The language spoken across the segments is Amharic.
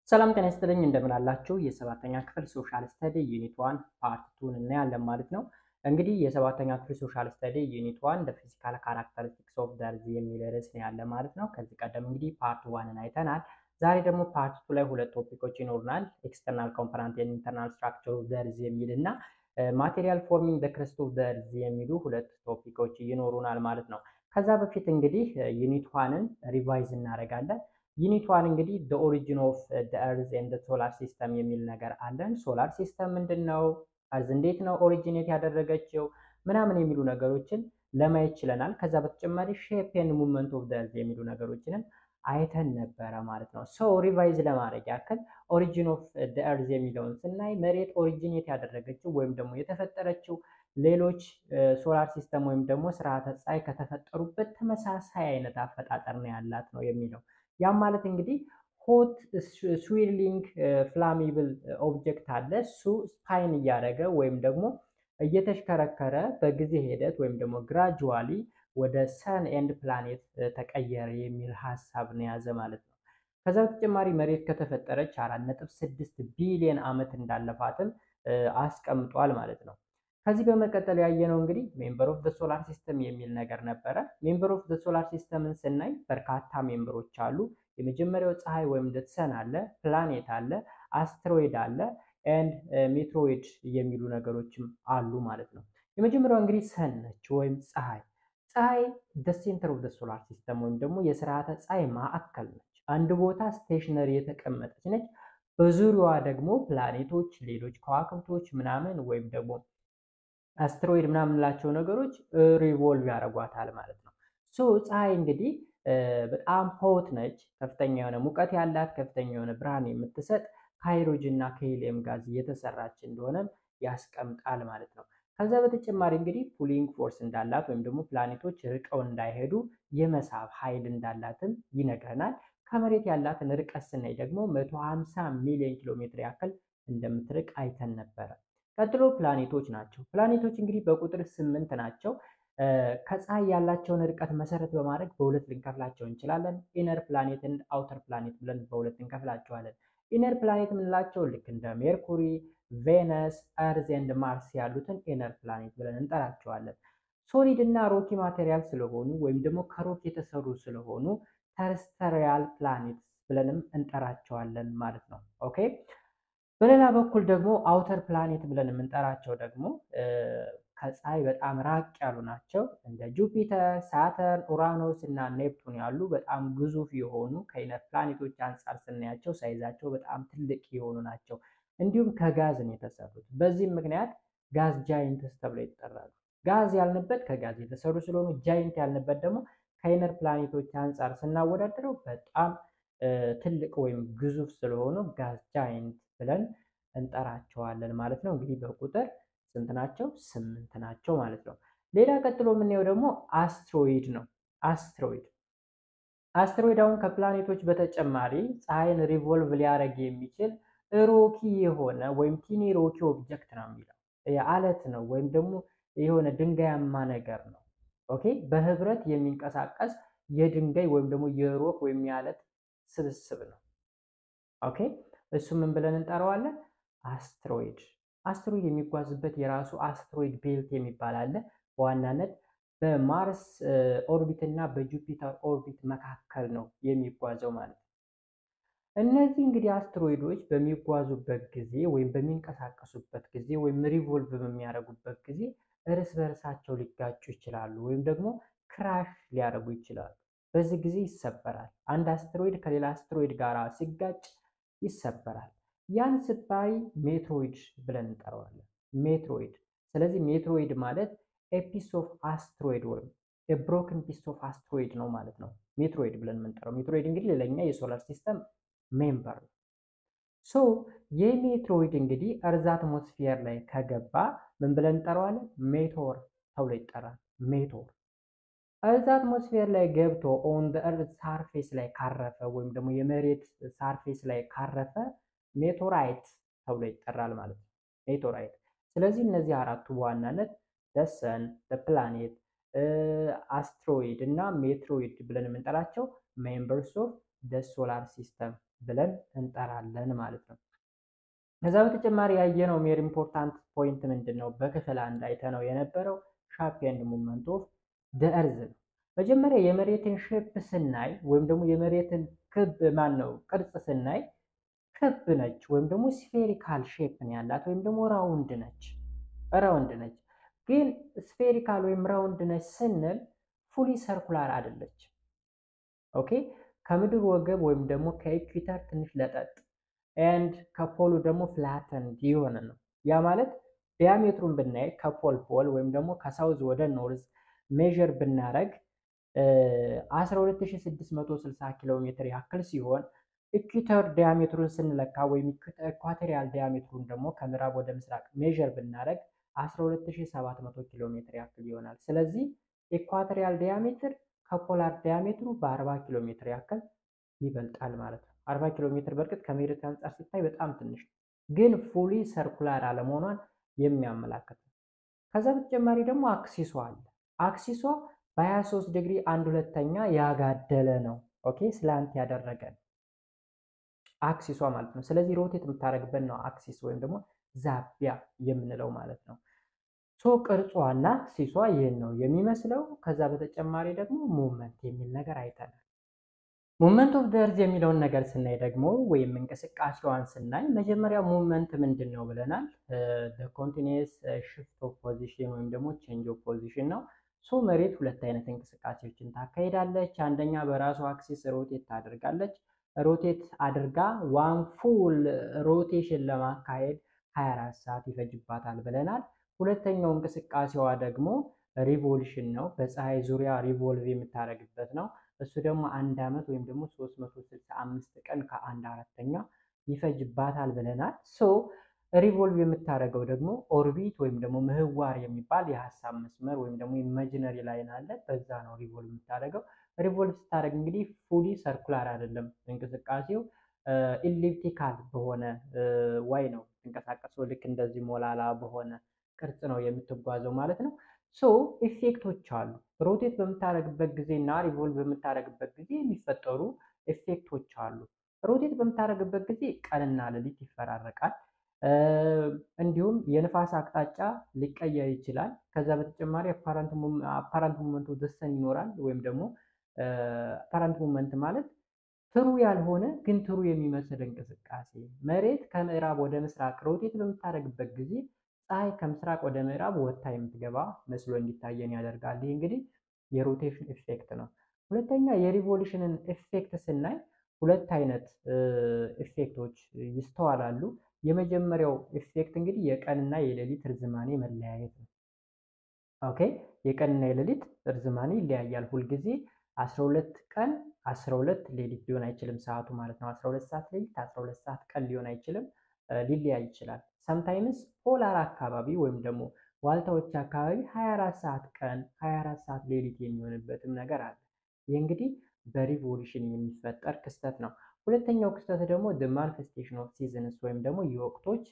ሰላም ጤና ይስጥልኝ እንደምን አላችሁ? የሰባተኛ ክፍል ሶሻል ስተዲ ዩኒት 1 ፓርት 2 እናያለን ማለት ነው። እንግዲህ የሰባተኛ ክፍል ሶሻል ስተዲ ዩኒት 1 the physical characteristics of the earth የሚል ርዕስ ነው ያለ ማለት ነው። ከዚህ ቀደም እንግዲህ ፓርት 1ን አይተናል። ዛሬ ደግሞ ፓርት 2 ላይ ሁለት ቶፒኮች ይኖሩናል። ኤክስተርናል ኮምፖነንት ኤንድ ኢንተርናል ስትራክቸር ኦፍ the earth የሚል እና ማቴሪያል ፎርሚንግ the crust of the earth የሚሉ ሁለት ቶፒኮች ይኖሩናል ማለት ነው። ከዛ በፊት እንግዲህ ዩኒት 1ን ሪቫይዝ እናደርጋለን። ዩኒት 1 እንግዲህ the origin of the earth and the solar system የሚል ነገር አለን። ሶላር ሲስተም ምንድነው? እርዝ እንዴት ነው ኦሪጂኔት ያደረገችው ምናምን የሚሉ ነገሮችን ለማየት ችለናል። ከዛ በተጨማሪ ሼፕ ኤንድ ሙቭመንት ኦፍ the earth የሚሉ ነገሮችንም አይተን ነበረ ማለት ነው። ሶ ሪቫይዝ ለማድረግ ያክል ኦሪጂን ኦፍ the earth የሚለውን ስናይ መሬት ኦሪጂኔት ያደረገችው ወይም ደግሞ የተፈጠረችው ሌሎች ሶላር ሲስተም ወይም ደግሞ ስርዓተ ፀሐይ ከተፈጠሩበት ተመሳሳይ አይነት አፈጣጠር ነው ያላት ነው የሚለው። ያም ማለት እንግዲህ ሆት ስዊርሊንግ ፍላሜብል ኦብጀክት አለ። እሱ ስፓይን እያደረገ ወይም ደግሞ እየተሽከረከረ በጊዜ ሂደት ወይም ደግሞ ግራጁዋሊ ወደ ሰን ኤንድ ፕላኔት ተቀየረ የሚል ሀሳብ ነው የያዘ ማለት ነው። ከዛ በተጨማሪ መሬት ከተፈጠረች 4.6 ቢሊዮን ዓመት እንዳለፋትም አስቀምጧል ማለት ነው። ከዚህ በመቀጠል ያየነው እንግዲህ ሜምበር ኦፍ ዘ ሶላር ሲስተም የሚል ነገር ነበረ። ሜምበር ኦፍ ዘ ሶላር ሲስተምን ስናይ በርካታ ሜምበሮች አሉ። የመጀመሪያው ፀሐይ ወይም ሰን አለ፣ ፕላኔት አለ፣ አስትሮይድ አለ ኤንድ ሜትሮይድ የሚሉ ነገሮችም አሉ ማለት ነው። የመጀመሪያው እንግዲህ ሰን ነች ወይም ፀሐይ። ፀሐይ ደ ሴንተር ኦፍ ዘ ሶላር ሲስተም ወይም ደግሞ የስርዓተ ፀሐይ ማዕከል ነች። አንድ ቦታ ስቴሽነሪ የተቀመጠች ነች። በዙሪያዋ ደግሞ ፕላኔቶች፣ ሌሎች ከዋክብቶች ምናምን ወይም ደግሞ አስትሮይድ ምናምን የምንላቸው ነገሮች ሪቮልቭ ያደርጓታል ማለት ነው። ሶ ፀሐይ እንግዲህ በጣም ሆት ነች። ከፍተኛ የሆነ ሙቀት ያላት፣ ከፍተኛ የሆነ ብርሃን የምትሰጥ ከሃይድሮጅን እና ከሂሊየም ጋዝ እየተሰራች እንደሆነም ያስቀምጣል ማለት ነው። ከዛ በተጨማሪ እንግዲህ ፑሊንግ ፎርስ እንዳላት ወይም ደግሞ ፕላኔቶች ርቀው እንዳይሄዱ የመሳብ ኃይል እንዳላትም ይነግረናል። ከመሬት ያላትን ርቀት ስናይ ደግሞ 150 ሚሊዮን ኪሎ ሜትር ያክል እንደምትርቅ አይተን ነበረ። ቀጥሎ ፕላኔቶች ናቸው። ፕላኔቶች እንግዲህ በቁጥር 8 ናቸው። ከፀሐይ ያላቸውን ርቀት መሰረት በማድረግ በሁለት ልንከፍላቸው እንችላለን። ኢነር ፕላኔት እና አውተር ፕላኔት ብለን በሁለት እንከፍላቸዋለን። ኢነር ፕላኔት የምንላቸው ልክ እንደ ሜርኩሪ፣ ቬነስ፣ እርዝ ኤንድ ማርስ ያሉትን ኢነር ፕላኔት ብለን እንጠራቸዋለን። ሶሊድ እና ሮኪ ማቴሪያል ስለሆኑ ወይም ደግሞ ከሮክ የተሰሩ ስለሆኑ ተርስተሪያል ፕላኔት ብለንም እንጠራቸዋለን ማለት ነው። ኦኬ። በሌላ በኩል ደግሞ አውተር ፕላኔት ብለን የምንጠራቸው ደግሞ ከፀሐይ በጣም ራቅ ያሉ ናቸው። እንደ ጁፒተር፣ ሳተርን፣ ኡራኖስ እና ኔፕቱን ያሉ በጣም ግዙፍ የሆኑ ከኢነር ፕላኔቶች አንጻር ስናያቸው ሳይዛቸው በጣም ትልቅ የሆኑ ናቸው። እንዲሁም ከጋዝ ነው የተሰሩት። በዚህም ምክንያት ጋዝ ጃይንትስ ተብለው ይጠራሉ። ጋዝ ያልንበት ከጋዝ የተሰሩ ስለሆኑ፣ ጃይንት ያልንበት ደግሞ ከኢነር ፕላኔቶች አንጻር ስናወዳድረው በጣም ትልቅ ወይም ግዙፍ ስለሆኑ ጋዝ ጃይንት ብለን እንጠራቸዋለን ማለት ነው። እንግዲህ በቁጥር ስንት ናቸው? 8 ናቸው ማለት ነው። ሌላ ቀጥሎ የምናየው ደግሞ አስትሮይድ ነው። አስትሮይድ አሁን ከፕላኔቶች በተጨማሪ ፀሐይን ሪቮልቭ ሊያደርግ የሚችል ሮኪ የሆነ ወይም ቲኒ ሮኪ ኦብጀክት ነው የሚለው የአለት ነው ወይም ደግሞ የሆነ ድንጋያማ ነገር ነው። ኦኬ። በህብረት የሚንቀሳቀስ የድንጋይ ወይም ደግሞ የሮክ ወይም የአለት ስብስብ ነው። ኦኬ። እሱ ምን ብለን እንጠራዋለን? አስትሮይድ። አስትሮይድ የሚጓዝበት የራሱ አስትሮይድ ቤልት የሚባል አለ። በዋናነት በማርስ ኦርቢት እና በጁፒተር ኦርቢት መካከል ነው የሚጓዘው ማለት ነው። እነዚህ እንግዲህ አስትሮይዶች በሚጓዙበት ጊዜ ወይም በሚንቀሳቀሱበት ጊዜ ወይም ሪቮልቭ በሚያደርጉበት ጊዜ እርስ በርሳቸው ሊጋጩ ይችላሉ ወይም ደግሞ ክራሽ ሊያደርጉ ይችላሉ። በዚህ ጊዜ ይሰበራል። አንድ አስትሮይድ ከሌላ አስትሮይድ ጋር ሲጋጭ ይሰበራል። ያን ስባይ ሜትሮይድ ብለን እንጠራዋለን። ሜትሮይድ። ስለዚህ ሜትሮይድ ማለት ኤፒስ ኦፍ አስትሮይድ ወይም የብሮክን ፒስ ኦፍ አስትሮይድ ነው ማለት ነው። ሜትሮይድ ብለን የምንጠራው። ሜትሮይድ እንግዲህ ሌላኛ የሶላር ሲስተም ሜምበር ነው። ሶ የሜትሮይድ እንግዲህ እርዝ አትሞስፌር ላይ ከገባ ምን ብለን እንጠራዋለን? ሜቶር ተብሎ ይጠራል። ሜቶር እርዝ አትሞስፌር ላይ ገብቶ ኦን ዘ እርዝ ሳርፌስ ላይ ካረፈ ወይም ደግሞ የመሬት ሳርፌስ ላይ ካረፈ ሜቶራይት ተብሎ ይጠራል ማለት ነው። ሜቶራይት። ስለዚህ እነዚህ አራቱ በዋናነት ሰን፣ ፕላኔት፣ አስትሮይድ እና ሜትሮይድ ብለን የምንጠራቸው ሜምበርስ ኦፍ ደ ሶላር ሲስተም ብለን እንጠራለን ማለት ነው። ከዛ በተጨማሪ ያየነው ሜር ኢምፖርታንት ፖይንት ምንድን ነው? በክፍል አንድ አይተነው የነበረው ሻፕ ኤንድ ሙቭመንት ኦፍ ዘ እርዝ ነው። መጀመሪያ የመሬትን ሼፕ ስናይ ወይም ደግሞ የመሬትን ክብ ማን ነው ቅርጽ ስናይ ክብ ነች ወይም ደግሞ ስፌሪካል ሼፕ ነው ያላት ወይም ደግሞ ራውንድ ነች። ግን ስፌሪካል ወይም ራውንድ ነች ስንል ፉሊ ሰርኩላር አይደለች። ኦኬ ከምድር ወገብ ወይም ደግሞ ከኢኩዌተር ትንሽ ለጠጥ ኤንድ ከፖሉ ደግሞ ፍላተንድ የሆነ ነው። ያ ማለት ዲያሜትሩን ብናይ ከፖል ወይም ደግሞ ከሳውዝ ወደ ኖርዝ ሜዥር ብናረግ 12660 ኪሎ ሜትር ያክል ሲሆን ኢኩዌተር ዲያሜትሩን ስንለካ ወይም ኢኳቶሪያል ዲያሜትሩን ደግሞ ከምዕራብ ወደ ምስራቅ ሜዥር ብናረግ 12700 ኪሎ ሜትር ያክል ይሆናል። ስለዚህ ኢኳቶሪያል ዲያሜትር ከፖላር ዲያሜትሩ በ40 ኪሎ ሜትር ያክል ይበልጣል ማለት ነው። 40 ኪሎ ሜትር በርግጥ ከመሬት አንጻር ሲታይ በጣም ትንሽ ግን ፉሊ ሰርኩላር አለመሆኗን የሚያመላክት ነው። ከዛ በተጨማሪ ደግሞ አክሲሷ አለ። አክሲሷ በ23 ዲግሪ 1/2 ያጋደለ ነው። ኦኬ ስላንት ያደረገ ነው አክሲሷ ማለት ነው። ስለዚህ ሮቴት የምታደርግበት ነው አክሲስ ወይም ደግሞ ዛቢያ የምንለው ማለት ነው። ሶ ቅርጿና አክሲሷ ይህን ነው የሚመስለው። ከዛ በተጨማሪ ደግሞ ሙቭመንት የሚል ነገር አይተናል። ሙቭመንት ኦፍ ዘ እርዝ የሚለውን ነገር ስናይ ደግሞ ወይም እንቅስቃሴዋን ስናይ መጀመሪያ ሙቭመንት ምንድን ነው ብለናል። ኮንቲኒየስ ሽፍት ኦፍ ፖዚሽን ወይም ደግሞ ቼንጅ ኦፍ ፖዚሽን ነው። ሶ መሬት ሁለት አይነት እንቅስቃሴዎችን ታካሂዳለች። አንደኛ በራሷ አክሲስ ሮቴት ታደርጋለች። ሮቴት አድርጋ ዋን ፉል ሮቴሽን ለማካሄድ 24 ሰዓት ይፈጅባታል ብለናል። ሁለተኛው እንቅስቃሴዋ ደግሞ ሪቮሉሽን ነው። በፀሐይ ዙሪያ ሪቮልቭ የምታደርግበት ነው። እሱ ደግሞ 1 ዓመት ወይም ደግሞ 365 ቀን ከ1/4 ይፈጅባታል ብለናል። ሶ ሪቮልቭ የምታደርገው ደግሞ ኦርቢት ወይም ደግሞ ምህዋር የሚባል የሀሳብ መስመር ወይም ደግሞ ኢማጂነሪ ላይን አለ። በዛ ነው ሪቮልቭ የምታደርገው። ሪቮልቭ ስታደርግ እንግዲህ ፉሊ ሰርኩላር አይደለም እንቅስቃሴው፣ ኢሊፕቲካል በሆነ ዋይ ነው ትንቀሳቀሰው። ልክ እንደዚህ ሞላላ በሆነ ቅርጽ ነው የምትጓዘው ማለት ነው። ሶ ኢፌክቶች አሉ። ሮቴት በምታደርግበት ጊዜ እና ሪቮልቭ በምታደርግበት ጊዜ የሚፈጠሩ ኢፌክቶች አሉ። ሮቴት በምታደርግበት ጊዜ ቀንና ሌሊት ይፈራረቃል። እንዲሁም የንፋስ አቅጣጫ ሊቀየር ይችላል። ከዛ በተጨማሪ አፓራንት ሙቭመንት ኦፍ ዘ ሰን ይኖራል። ወይም ደግሞ አፓራንት ሙቭመንት ማለት ትሩ ያልሆነ ግን ትሩ የሚመስል እንቅስቃሴ። መሬት ከምዕራብ ወደ ምስራቅ ሮቴት በምታደርግበት ጊዜ ፀሐይ ከምስራቅ ወደ ምዕራብ ወጥታ የምትገባ መስሎ እንዲታየን ያደርጋል። ይህ እንግዲህ የሮቴሽን ኢፌክት ነው። ሁለተኛ የሪቮሉሽንን ኢፌክት ስናይ ሁለት አይነት ኢፌክቶች ይስተዋላሉ። የመጀመሪያው ኢፌክት እንግዲህ የቀንና የሌሊት ርዝማኔ መለያየት ነው። ኦኬ የቀንና የሌሊት ርዝማኔ ይለያያል። ሁልጊዜ 12 ቀን 12 ሌሊት ሊሆን አይችልም ሰዓቱ ማለት ነው። 12 ሰዓት ሌሊት 12 ሰዓት ቀን ሊሆን አይችልም፣ ሊለያይ ይችላል። ሰምታይምስ ፖላር አካባቢ ወይም ደግሞ ዋልታዎች አካባቢ 24 ሰዓት ቀን 24 ሰዓት ሌሊት የሚሆንበትም ነገር አለ። ይህ እንግዲህ በሪቮሉሽን የሚፈጠር ክስተት ነው። ሁለተኛው ክስተት ደግሞ ማኒፌስቴሽን ኦፍ ሲዝንስ ወይም ደግሞ የወቅቶች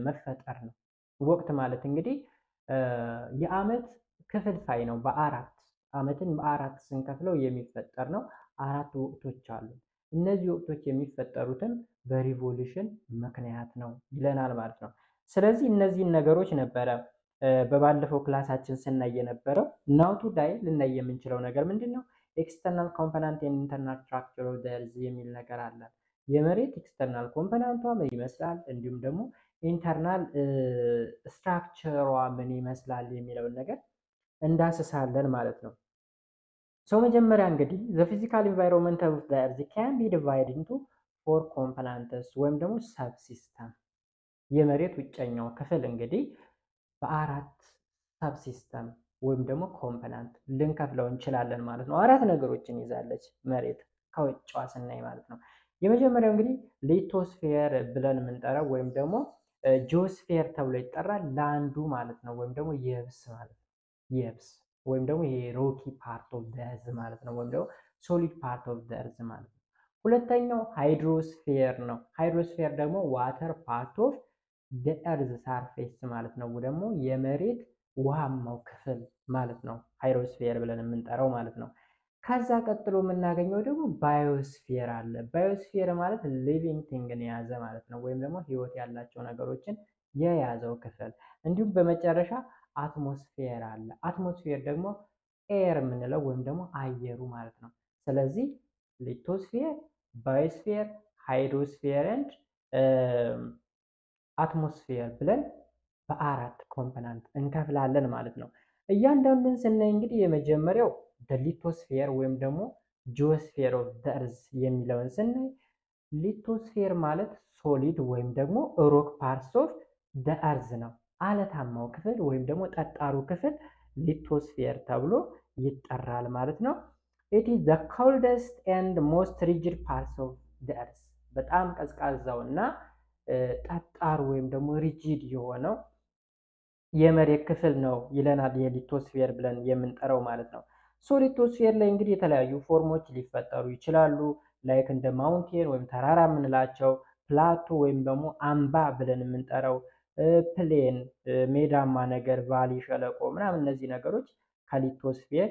መፈጠር ነው። ወቅት ማለት እንግዲህ የዓመት ክፍልፋይ ነው። ዓመትን በአራት ስንከፍለው የሚፈጠር ነው። 4 ወቅቶች አሉ። እነዚህ ወቅቶች የሚፈጠሩትም በሪቮሉሽን ምክንያት ነው ይለናል ማለት ነው። ስለዚህ እነዚህን ነገሮች ነበረ በባለፈው ክላሳችን ስናይ የነበረው። ናው ቱዴይ ልናይ የምንችለው ነገር ምንድን ነው? ኤክስተርናል ኮምፖነንት ኤንድ ኢንተርናል ስትራክቸር ኦፍ ዘ እርዝ የሚል ነገር አለ። የመሬት ኤክስተርናል ኮምፖነንቷ ምን ይመስላል፣ እንዲሁም ደግሞ ኢንተርናል ስትራክቸሯ ምን ይመስላል የሚለውን ነገር እንዳስሳለን ማለት ነው። ሶ መጀመሪያ እንግዲህ ዘ ፊዚካል ኢንቫይሮንመንት ኦፍ ዘ እርዝ ካን ቢ ዲቫይድድ ኢንቱ 4 ኮምፖነንትስ ወይም ደግሞ ሰብ ሲስተም። የመሬት ውጨኛው ክፍል እንግዲህ በ4 ሰብ ሲስተም ወይም ደግሞ ኮምፖነንት ልንከፍለው እንችላለን ማለት ነው። 4 ነገሮችን ይዛለች መሬት ከውጭዋ ስናይ ማለት ነው። የመጀመሪያው እንግዲህ ሊቶስፌር ብለን የምንጠራው ወይም ደግሞ ጂኦስፌር ተብሎ ይጠራል። ላንዱ ማለት ነው፣ ወይም ደግሞ የብስ ማለት ነው። የብስ ወይም ደግሞ የሮኪ ፓርት ኦፍ ዘ እርዝ ማለት ነው፣ ወይም ደግሞ ሶሊድ ፓርት ኦፍ ዘ እርዝ ማለት ነው። ሁለተኛው ሃይድሮስፌር ነው። ሃይድሮስፌር ደግሞ ዋተር ፓርት ኦፍ ዘ እርዝ ሳርፌስ ማለት ነው፣ ደግሞ የመሬት ውሃማው ክፍል ማለት ነው። ሃይድሮስፌር ብለን የምንጠራው ማለት ነው። ከዛ ቀጥሎ የምናገኘው ደግሞ ባዮስፌር አለ። ባዮስፌር ማለት ሊቪንግ ቲንግን የያዘ ማለት ነው፣ ወይም ደግሞ ህይወት ያላቸው ነገሮችን የያዘው ክፍል። እንዲሁም በመጨረሻ አትሞስፌር አለ። አትሞስፌር ደግሞ ኤር የምንለው ወይም ደግሞ አየሩ ማለት ነው። ስለዚህ ሊቶስፌር፣ ባዮስፌር፣ ሃይድሮስፌር ኤንድ አትሞስፌር ብለን በአራት ኮምፖነንት እንከፍላለን ማለት ነው። እያንዳንዱን ስናይ እንግዲህ የመጀመሪያው ሊቶስፌር ወይም ደግሞ ጂኦስፌር ኦፍ ዘ እርዝ የሚለውን ስናይ ሊቶስፌር ማለት ሶሊድ ወይም ደግሞ ሮክ ፓርትስ ኦፍ ዘ እርዝ ነው። አለታማው ክፍል ወይም ደግሞ ጠጣሩ ክፍል ሊቶስፌር ተብሎ ይጠራል ማለት ነው። ኢት ኢዝ ዘ ኮልደስት ኤንድ ሞስት ሪጅድ ፓርትስ ኦፍ ዘ እርዝ፣ በጣም ቀዝቃዛው እና ጠጣሩ ወይም ደግሞ ሪጂድ የሆነው የመሬት ክፍል ነው ይለናል የሊቶስፌር ብለን የምንጠራው ማለት ነው። ሶ ሊቶስፌር ላይ እንግዲህ የተለያዩ ፎርሞች ሊፈጠሩ ይችላሉ። ላይክ እንደ ማውንቴን ወይም ተራራ የምንላቸው፣ ፕላቶ ወይም ደግሞ አምባ ብለን የምንጠራው፣ ፕሌን ሜዳማ ነገር፣ ቫሊ ሸለቆ ምናምን፣ እነዚህ ነገሮች ከሊቶስፌር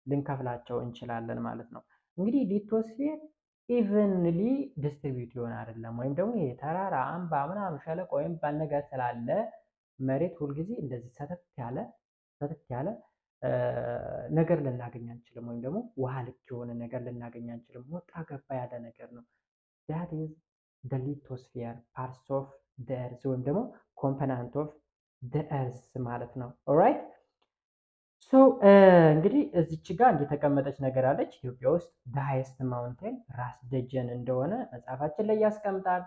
ልንከፍላቸው እንችላለን ማለት ነው። እንግዲህ ሊቶስፌር ኢቨንሊ ዲስትሪቢዩት ይሆን አይደለም፣ ወይም ደግሞ ይሄ ተራራ አምባ ምናምን ሸለቆ ወይም ባል ነገር ስላለ መሬት ሁልጊዜ እንደዚህ ሰተት ያለ ነገር ልናገኝ አንችልም፣ ወይም ደግሞ ውሃ ልክ የሆነ ነገር ልናገኝ አንችልም። ወጣ ገባ ያለ ነገር ነው። that is the lithosphere parts of the earth ወይም ደግሞ component of the earth ማለት ነው። alright so እንግዲህ እዚች ጋር እንደተቀመጠች ነገር አለች። ኢትዮጵያ ውስጥ the highest mountain ራስ ደጀን እንደሆነ መጽሐፋችን ላይ ያስቀምጣል።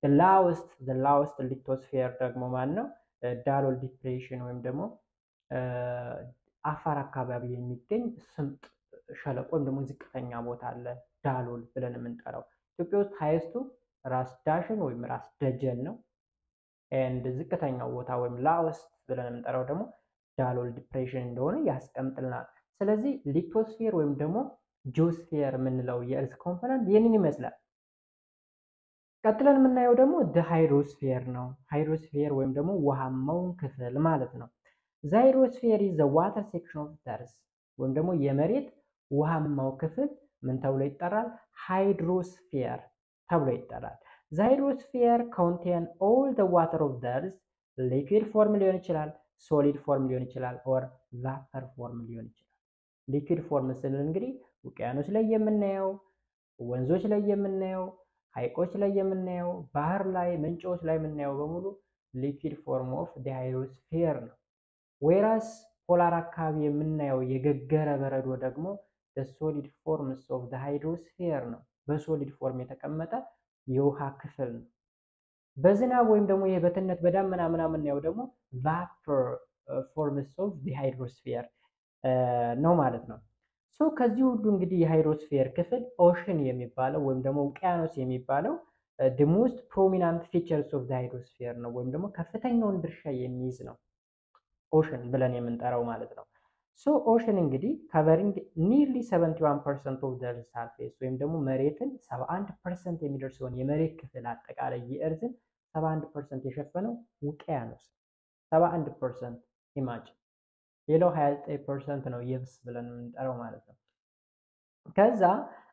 the lowest lithosphere ደግሞ ማን ነው? ዳሎል ዲፕሬሽን ወይም ደግሞ አፋር አካባቢ የሚገኝ ስምጥ ሸለቆ ወይም ደግሞ ዝቅተኛ ቦታ አለ፣ ዳሎል ብለን የምንጠራው። ኢትዮጵያ ውስጥ ሃይስቱ ራስ ዳሽን ወይም ራስ ደጀን ነው። ኤንድ ዝቅተኛው ቦታ ወይም ላውስት ብለን የምንጠራው ደግሞ ዳሎል ዲፕሬሽን እንደሆነ ያስቀምጥልናል። ስለዚህ ሊቶስፌር ወይም ደግሞ ጂኦስፌር የምንለው የእርዝ ኮምፖነንት ይህንን ይመስላል። ቀጥለን የምናየው ደግሞ ሃይድሮስፌር ነው። ሃይድሮስፌር ወይም ደግሞ ውሃማውን ክፍል ማለት ነው። ሃይድሮስፌር ኢዝ ዘ ዋተር ሴክሽን ኦፍ ዘ እርዝ ወይም ደግሞ የመሬት ውሃማው ክፍል ምን ተብሎ ይጠራል? ሃይድሮስፌር ተብሎ ይጠራል። ሃይድሮስፌር ኮንቴን ኦል ዘ ዋተር ኦፍ ዘ እርዝ፣ ሊኩዊድ ፎርም ሊሆን ይችላል፣ ሶሊድ ፎርም ሊሆን ይችላል፣ ኦር ቫፐር ፎርም ሊሆን ይችላል። ሊኩዊድ ፎርም ስንል እንግዲህ ውቅያኖስ ላይ የምናየው፣ ወንዞች ላይ የምናየው፣ ሐይቆች ላይ የምናየው፣ ባህር ላይ ምንጮች ላይ የምናየው በሙሉ ሊኩዊድ ፎርም ኦፍ ዘ ሃይድሮስፌር ነው። ዌራስ ፖላር አካባቢ የምናየው የገገረ በረዶ ደግሞ ሶሊድ ፎርምስ ኦፍ ዘ ሃይድሮስፌር ነው። በሶሊድ ፎርም የተቀመጠ የውሃ ክፍል ነው። በዝናብ ወይም ደግሞ ይሄ በትነት በዳመና ምናምን የምናየው ደግሞ ቫፐር ፎርምስ ኦፍ ዘ ሃይድሮስፌር ነው ማለት ነው። ሶ ከዚህ ሁሉ እንግዲህ የሃይድሮስፌር ክፍል ኦሽን የሚባለው ወይም ደግሞ ውቅያኖስ የሚባለው the most prominent features of the ሃይድሮስፌር ነው፣ ወይም ደግሞ ከፍተኛውን ድርሻ የሚይዝ ነው ኦሽን ብለን የምንጠራው ማለት ነው። ሶ ኦሽን እንግዲህ ከቨሪንግ ኒርሊ 71% ኦፍ ዘ እርዝ ሰርፌስ ወይም ደግሞ መሬትን 71% የሚደርሰውን የመሬት ክፍል አጠቃላይ የእርዝን 71% የሸፈነው ውቅያኖስ 71% ኢማጅን። ሌላው 29% ነው የብስ ብለን የምንጠራው ማለት ነው። ከዛ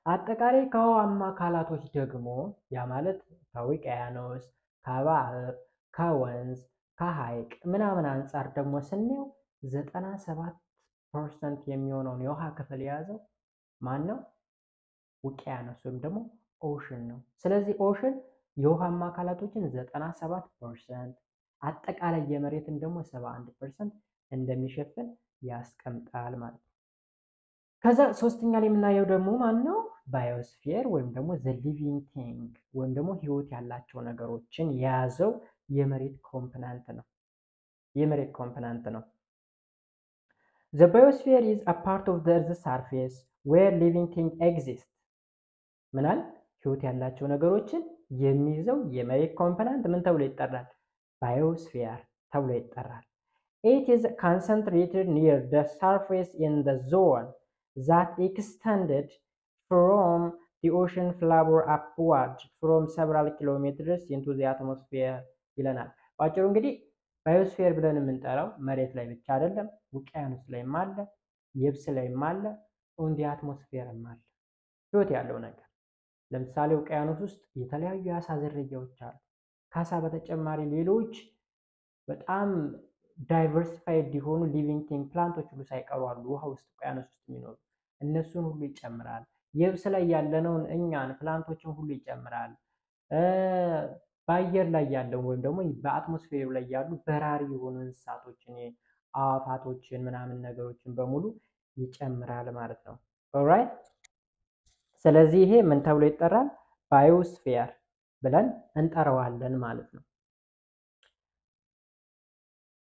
አጠቃላይ ከውሃማ አካላቶች ደግሞ ያ ማለት ከውቅያኖስ፣ ከባህር፣ ከወንዝ፣ ከሐይቅ ምናምን አንጻር ደግሞ ስናየው 97% የሚሆነውን የውሃ ክፍል የያዘው ማን ነው? ውቅያኖስ ወይም ደግሞ ኦሽን ነው። ስለዚህ ኦሽን የውሃማ አካላቶችን 97%፣ አጠቃላይ የመሬትን ደግሞ 71% እንደሚሸፍን ያስቀምጣል ማለት ነው። ከዛ ሶስተኛ ላይ የምናየው ደግሞ ማን ነው? ባዮስፌር ወይም ደግሞ ዘ ሊቪንግ ቲንግ ወይም ደግሞ ህይወት ያላቸው ነገሮችን የያዘው የመሬት ኮምፖነንት ነው። የመሬት ኮምፖነንት ነው። ዘ ባዮስፌር ኢዝ አ ፓርት ኦፍ ዘ እርዝ ሰርፌስ ዌር ሊቪንግ ቲንግ ኤግዚስት። ምናል ህይወት ያላቸው ነገሮችን የሚይዘው የመሬት ኮምፖነንት ምን ተብሎ ይጠራል? ባዮስፌር ተብሎ ይጠራል። It is concentrated near the surface in the zone that extended from the ocean floor upward from several kilometers into the atmosphere ይለናል። ባጭሩ እንግዲህ ባዮስፌር ብለን የምንጠራው መሬት ላይ ብቻ አይደለም፣ ውቅያኖስ ላይም አለ፣ የብስ ላይም አለ፣ ኦን ዲ አትሞስፌርም አለ ህይወት ያለው ነገር። ለምሳሌ ውቅያኖስ ውስጥ የተለያዩ የአሳ ዝርያዎች አሉ። ከአሳ በተጨማሪ ሌሎች በጣም ዳይቨርሲፋይድ የሆኑ ሊቪንግ ቲንግ ፕላንቶች ሁሉ ሳይቀሩ አሉ ውሃ ውስጥ ውቅያኖስ ውስጥ የሚኖሩ እነሱን ሁሉ ይጨምራል። የብስ ላይ ያለነውን እኛን ፕላንቶችን ሁሉ ይጨምራል። በአየር ላይ ያለው ወይም ደግሞ በአትሞስፌሩ ላይ ያሉ በራሪ የሆኑ እንስሳቶችን አዋፋቶችን ምናምን ነገሮችን በሙሉ ይጨምራል ማለት ነው። ኦራይት። ስለዚህ ይሄ ምን ተብሎ ይጠራል? ባዮስፌር ብለን እንጠራዋለን ማለት ነው።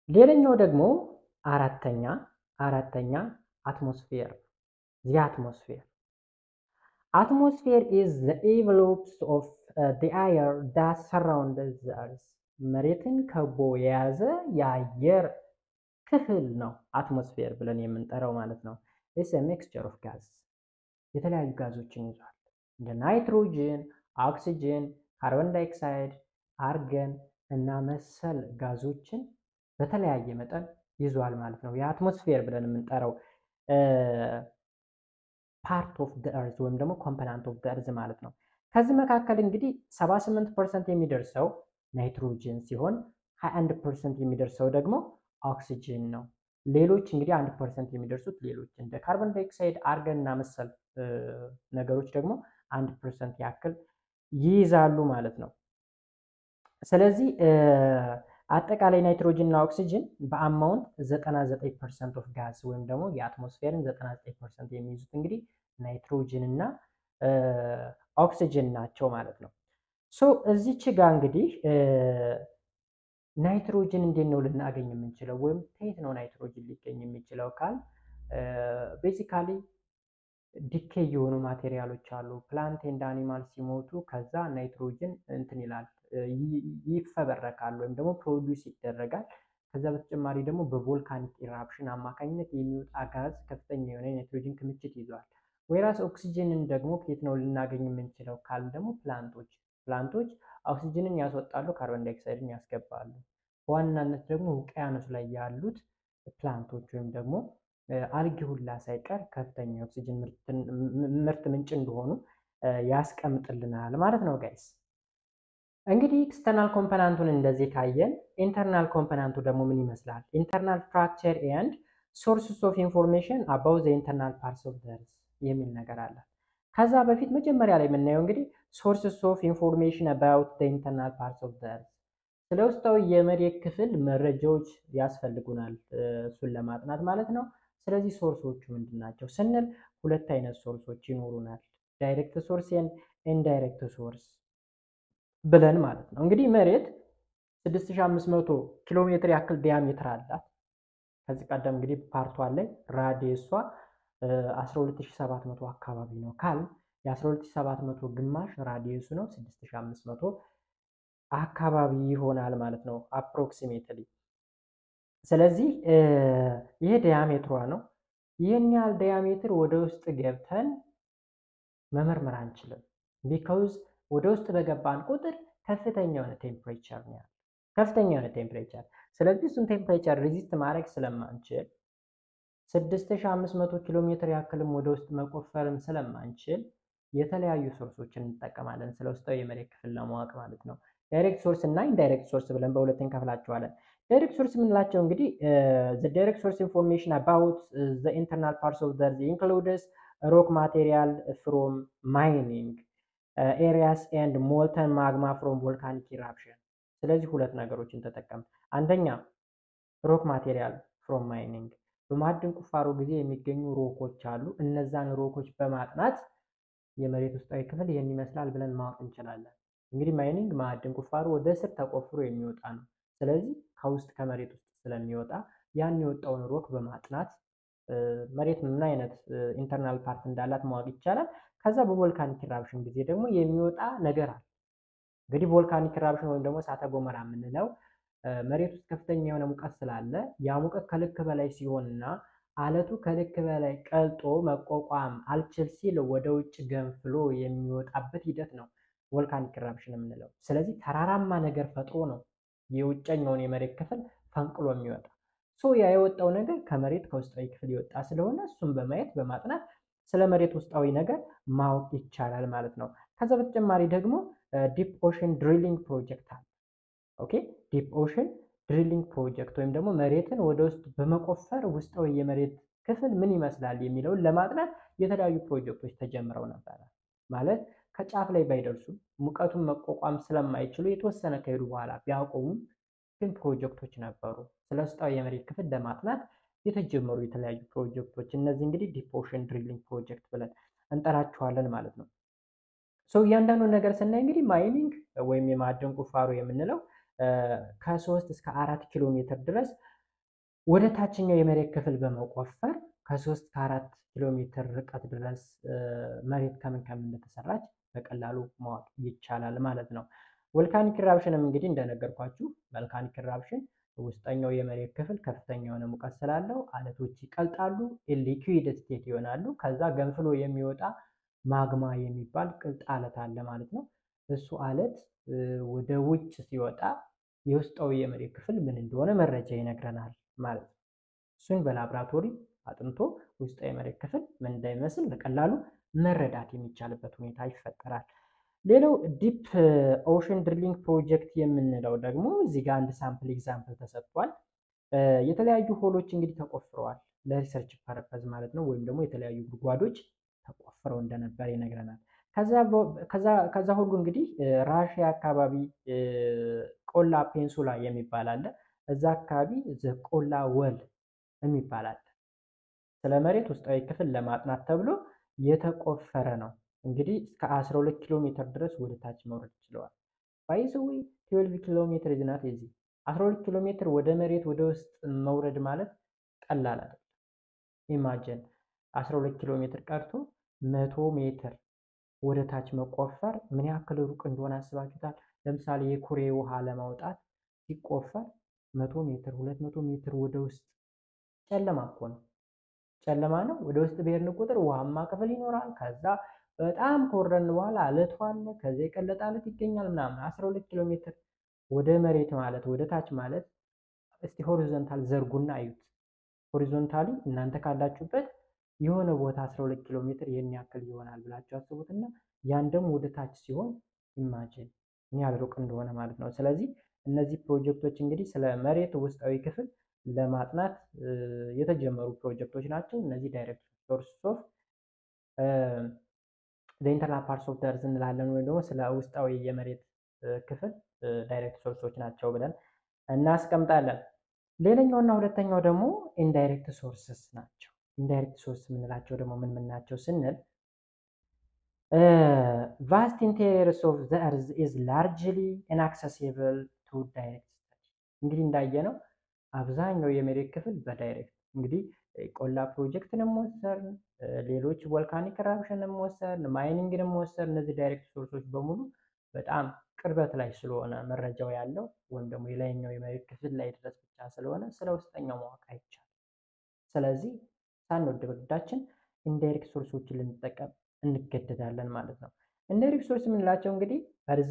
ሌላኛው ደግሞ አራተኛ አትሞስፌር the atmosphere. Atmosphere is the envelopes of the air that surrounds the earth. መሬትን ከቦ የያዘ የአየር ክፍል ነው አትሞስፌር ብለን የምንጠራው ማለት ነው። it's a mixture of gas የተለያዩ ጋዞችን ይዟል። እንደ ናይትሮጅን፣ ኦክሲጅን፣ ካርቦን ዳይኦክሳይድ፣ አርገን እና መሰል ጋዞችን በተለያየ መጠን ይዟል ማለት ነው። የአትሞስፌር ብለን የምንጠራው ፓርት ኦፍ ዘ እርዝ ወይም ደግሞ ኮምፖነንት ኦፍ ዘ እርዝ ማለት ነው። ከዚህ መካከል እንግዲህ 78% የሚደርሰው ናይትሮጅን ሲሆን 21% የሚደርሰው ደግሞ ኦክሲጅን ነው። ሌሎች እንግዲህ 1% የሚደርሱት ሌሎች እንደ ካርቦን ዳይኦክሳይድ፣ አርገን እና መሰል ነገሮች ደግሞ 1% ያክል ይይዛሉ ማለት ነው። ስለዚህ አጠቃላይ ናይትሮጅን እና ኦክሲጅን በአማውንት 99% ኦፍ ጋዝ ወይም ደግሞ የአትሞስፌርን 99% የሚይዙት እንግዲህ ናይትሮጅን እና ኦክሲጅን ናቸው ማለት ነው። ሶ እዚች ጋር እንግዲህ ናይትሮጅን እንዴት ነው ልናገኝ የምንችለው ወይም ከየት ነው ናይትሮጅን ሊገኝ የሚችለው ካል ቤዚካሊ ዲኬይ የሆኑ ማቴሪያሎች አሉ። ፕላንት ኤንድ አኒማል ሲሞቱ ከዛ ናይትሮጅን እንትን ይላል ይፈበረካል ወይም ደግሞ ፕሮዲውስ ይደረጋል። ከዛ በተጨማሪ ደግሞ በቮልካኒክ ኢራፕሽን አማካኝነት የሚወጣ ጋዝ ከፍተኛ የሆነ ናይትሮጅን ክምችት ይዟል። ወይራስ ኦክሲጅንን ደግሞ ከየት ነው ልናገኝ የምንችለው ካል ደግሞ ፕላንቶች ኦክሲጅንን ያስወጣሉ፣ ካርቦን ዳይኦክሳይድን ያስገባሉ። በዋናነት ደግሞ ውቅያኖስ ላይ ያሉት ፕላንቶች ወይም ደግሞ አልጌ ሁላ ሳይቀር ከፍተኛ ኦክሲጅን ምርት ምንጭ እንደሆኑ ያስቀምጥልናል ማለት ነው ጋይስ። እንግዲህ ኤክስተርናል ኮምፖነንቱን እንደዚህ ካየን ኢንተርናል ኮምፖነንቱ ደግሞ ምን ይመስላል? ኢንተርናል ስትራክቸር ኤንድ ሶርስስ ኦፍ ኢንፎርሜሽን አባውት ዘ ኢንተርናል ፓርትስ ኦፍ ዘ እርዝ የሚል ነገር አለ። ከዛ በፊት መጀመሪያ ላይ የምናየው እንግዲህ ሶርስስ ኦፍ ኢንፎርሜሽን አባውት ዘ ኢንተርናል ፓርትስ ኦፍ ዘ እርዝ ስለ ውስጣዊ የመሬት ክፍል መረጃዎች ያስፈልጉናል እሱን ለማጥናት ማለት ነው። ስለዚህ ሶርሶቹ ምንድን ናቸው ስንል ሁለት አይነት ሶርሶች ይኖሩናል። ዳይሬክት ሶርስ ኤንድ ኢንዳይሬክት ሶርስ ብለን ማለት ነው። እንግዲህ መሬት 6500 ኪሎ ሜትር ያክል ዲያሜትር አላት። ከዚህ ቀደም እንግዲህ ፓርቷ ላይ ራዲየሷ 12700 አካባቢ ነው ካል የ12700 ግማሽ ራዲየሱ ነው 6500 አካባቢ ይሆናል ማለት ነው አፕሮክሲሜትሊ። ስለዚህ ይሄ ዲያሜትሯ ነው። ይህን ያህል ዲያሜትር ወደ ውስጥ ገብተን መመርመር አንችልም። ቢካውዝ ወደ ውስጥ በገባን ቁጥር ከፍተኛ የሆነ ቴምፕሬቸር ነው ያለው፣ ከፍተኛ የሆነ ቴምፕሬቸር። ስለዚህ እሱን ቴምፕሬቸር ሬዚስት ማድረግ ስለማንችል 6500 ኪሎ ሜትር ያክልም ወደ ውስጥ መቆፈርም ስለማንችል የተለያዩ ሶርሶችን እንጠቀማለን ስለ ውስጣዊ የመሬት ክፍል ለማወቅ ማለት ነው። ዳይሬክት ሶርስ እና ኢንዳይሬክት ሶርስ ብለን በሁለት እንከፍላቸዋለን። ዳይሬክት ሶርስ የምንላቸው እንግዲህ the direct source information about the internal parts of the earth includes rock material from mining areas and molten magma from volcanic eruption። ስለዚህ ሁለት ነገሮችን ተጠቀም። አንደኛ ሮክ ማቴሪያል ፍሮም ማይኒንግ በማዕድን ቁፋሮ ጊዜ የሚገኙ ሮኮች አሉ። እነዛን ሮኮች በማጥናት የመሬት ውስጣዊ ክፍል ይህን ይመስላል ብለን ማወቅ እንችላለን። እንግዲህ ማይኒንግ ማዕድን ቁፋሮ ወደ ስር ተቆፍሮ የሚወጣ ነው። ስለዚህ ከውስጥ ከመሬት ውስጥ ስለሚወጣ ያን የወጣውን ሮክ በማጥናት መሬት ምን አይነት ኢንተርናል ፓርት እንዳላት ማወቅ ይቻላል። ከዛ በቮልካኒክ ኢራፕሽን ጊዜ ደግሞ የሚወጣ ነገር አለ። እንግዲህ ቮልካኒክ ኢራፕሽን ወይም ደግሞ እሳተ ገሞራ የምንለው መሬት ውስጥ ከፍተኛ የሆነ ሙቀት ስላለ ያ ሙቀት ከልክ በላይ ሲሆንና አለቱ ከልክ በላይ ቀልጦ መቋቋም አልችል ሲል ወደ ውጭ ገንፍሎ የሚወጣበት ሂደት ነው ቮልካኒክ ኢራፕሽን የምንለው። ስለዚህ ተራራማ ነገር ፈጥሮ ነው የውጨኛውን የመሬት ክፍል ፈንቅሎ የሚወጣ። ያ የወጣው ነገር ከመሬት ከውስጣዊ ክፍል የወጣ ስለሆነ እሱን በማየት በማጥናት ስለ መሬት ውስጣዊ ነገር ማወቅ ይቻላል ማለት ነው። ከዛ በተጨማሪ ደግሞ ዲፕ ኦሽን ድሪሊንግ ፕሮጀክት አለ። ኦኬ ዲፕ ኦሽን ድሪሊንግ ፕሮጀክት ወይም ደግሞ መሬትን ወደ ውስጥ በመቆፈር ውስጣዊ የመሬት ክፍል ምን ይመስላል የሚለውን ለማጥናት የተለያዩ ፕሮጀክቶች ተጀምረው ነበረ። ማለት ከጫፍ ላይ ባይደርሱም ሙቀቱን መቋቋም ስለማይችሉ የተወሰነ ከሄዱ በኋላ ቢያቆሙም ግን ፕሮጀክቶች ነበሩ። ስለ ውስጣዊ የመሬት ክፍል ለማጥናት የተጀመሩ የተለያዩ ፕሮጀክቶች፣ እነዚህ እንግዲህ ዲፕ ኦሽን ድሪሊንግ ፕሮጀክት ብለን እንጠራቸዋለን ማለት ነው። እያንዳንዱን ነገር ስናይ እንግዲህ ማይኒንግ ወይም የማዕድን ቁፋሮ የምንለው ከ3 እስከ 4 ኪሎ ሜትር ድረስ ወደ ታችኛው የመሬት ክፍል በመቆፈር ከ3 እስከ 4 ኪሎ ሜትር ርቀት ድረስ መሬት ከምን ከምን እንደተሰራች በቀላሉ ማወቅ ይቻላል ማለት ነው። ቮልካኒክ ኢራፕሽንም እንግዲህ እንደነገርኳችሁ ቮልካኒክ ኢራፕሽን ውስጠኛው የመሬት ክፍል ከፍተኛ የሆነ ሙቀት ስላለው አለቶች ይቀልጣሉ፣ ሊኩዊድ ስቴት ይሆናሉ። ከዛ ገንፍሎ የሚወጣ ማግማ የሚባል ቅልጥ አለት አለ ማለት ነው። እሱ አለት ወደ ውጭ ሲወጣ የውስጣዊ የመሬት ክፍል ምን እንደሆነ መረጃ ይነግረናል ማለት ነው። እሱን በላብራቶሪ አጥንቶ ውስጣዊ የመሬት ክፍል ምን እንደሚመስል በቀላሉ መረዳት የሚቻልበት ሁኔታ ይፈጠራል። ሌላው ዲፕ ኦሽን ድሪሊንግ ፕሮጀክት የምንለው ደግሞ እዚህ ጋር አንድ ሳምፕል ኤግዛምፕል ተሰጥቷል። የተለያዩ ሆሎች እንግዲህ ተቆፍረዋል ለሪሰርች ፐርፐዝ ማለት ነው። ወይም ደግሞ የተለያዩ ጉድጓዶች ተቆፍረው እንደነበር ይነግረናል። ከዛ ሁሉ እንግዲህ ራሽያ አካባቢ ቆላ ፔንሱላ የሚባል አለ። እዛ አካባቢ ቆላ ወል የሚባል አለ። ስለ መሬት ውስጣዊ ክፍል ለማጥናት ተብሎ የተቆፈረ ነው። እንግዲህ እስከ 12 ኪሎ ሜትር ድረስ ወደ ታች መውረድ ይችላል። ባይዘዌ 12 ኪሎ ሜትር ዝናት እዚህ 12 ኪሎ ሜትር ወደ መሬት ወደ ውስጥ መውረድ ማለት ቀላል አይደለም። ኢማጂን 12 ኪሎ ሜትር ቀርቶ 100 ሜትር ወደ ታች መቆፈር ምን ያክል ሩቅ እንደሆነ አስባችሁታል? ለምሳሌ የኩሬ ውሃ ለማውጣት ሲቆፈር 100 ሜትር 200 ሜትር ወደ ውስጥ ጨለማ እኮ ነው። ጨለማ ነው። ወደ ውስጥ በሄድን ቁጥር ውሃማ ክፍል ይኖራል። ከዛ በጣም ከወረድን በኋላ አለቱ አለ። ከዛ የቀለጠ አለት ይገኛል ምናምን። 12 ኪሎ ሜትር ወደ መሬት ማለት ወደ ታች ማለት እስቲ ሆሪዞንታል ዘርጉና አዩት። ሆሪዞንታሊ እናንተ ካላችሁበት የሆነ ቦታ 12 ኪሎ ሜትር ይህን ያክል ይሆናል ብላችሁ አስቡትና ያን ደግሞ ወደ ታች ሲሆን ኢማጂን ምን ያህል ሩቅ እንደሆነ ማለት ነው። ስለዚህ እነዚህ ፕሮጀክቶች እንግዲህ ስለ መሬት ውስጣዊ ክፍል ለማጥናት የተጀመሩ ፕሮጀክቶች ናቸው። እነዚህ ዳይሬክት ሶርስ ኦፍ ኢንተርናል ፓርትስ ኦፍ ዘ እርዝ እንላለን፣ ወይም ደግሞ ስለ ውስጣዊ የመሬት ክፍል ዳይሬክት ሶርሶች ናቸው ብለን እናስቀምጣለን። ሌላኛውና ሁለተኛው ደግሞ ኢንዳይሬክት ሶርስስ ናቸው። ኢንዳይሬክት ሶርስ የምንላቸው ደግሞ ምን ምን ናቸው ስንል ቫስት ኢንቴሪየርስ ኦፍ ዘ እርዝ ኢዝ ላርጅሊ ኢንአክሰሲብል ቱ ዳይሬክት ስተዲ። እንግዲህ እንዳየነው አብዛኛው የመሬት ክፍል በዳይሬክት እንግዲህ ቆላ ፕሮጀክትንም ወሰድን፣ ሌሎች ቮልካኒክ ኢራፕሽንም ወሰድን፣ ማይኒንግንም ወሰድን። እነዚህ ዳይሬክት ሶርሶች በሙሉ በጣም ቅርበት ላይ ስለሆነ መረጃው ያለው ወይም ደግሞ የላይኛው የመሬት ክፍል ላይ ድረስ ብቻ ስለሆነ ስለ ውስጠኛው ማወቅ አይቻልም። ስለዚህ ሳንወድ በግዳችን ኢንዳይሬክት ሶርሶችን ልንጠቀም እንገደዳለን ማለት ነው። ኢንዳይሬክት ሶርስ የምንላቸው እንግዲህ እርዝ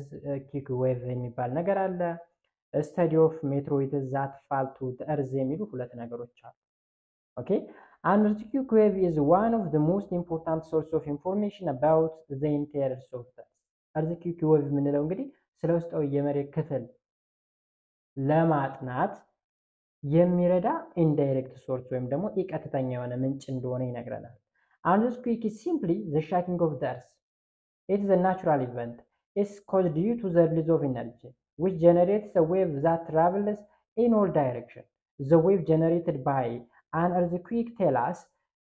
ኪክ ዌቭ የሚባል ነገር አለ። ስተዲ ኦፍ ሜትሮይድስ ዛት ፋል ቱ ዘ እርዝ የሚሉ ሁለት ነገሮች አሉ። ኦኬ አንድ earthquake wave is one of the most important source of information about the interior of the earth. earthquake wave የምንለው እንግዲህ ስለ ውስጣዊ የመሬት ክፍል ለማጥናት የሚረዳ ኢንዳይሬክት ሶርስ ወይም ደግሞ ቀጥተኛ የሆነ ምንጭ እንደሆነ ይነግረናል። An earthquake is simply the shaking of the earth. It is a natural event. It's caused due to the release of energy, which generates a wave that travels in all directions. The wave generated by an earthquake tells us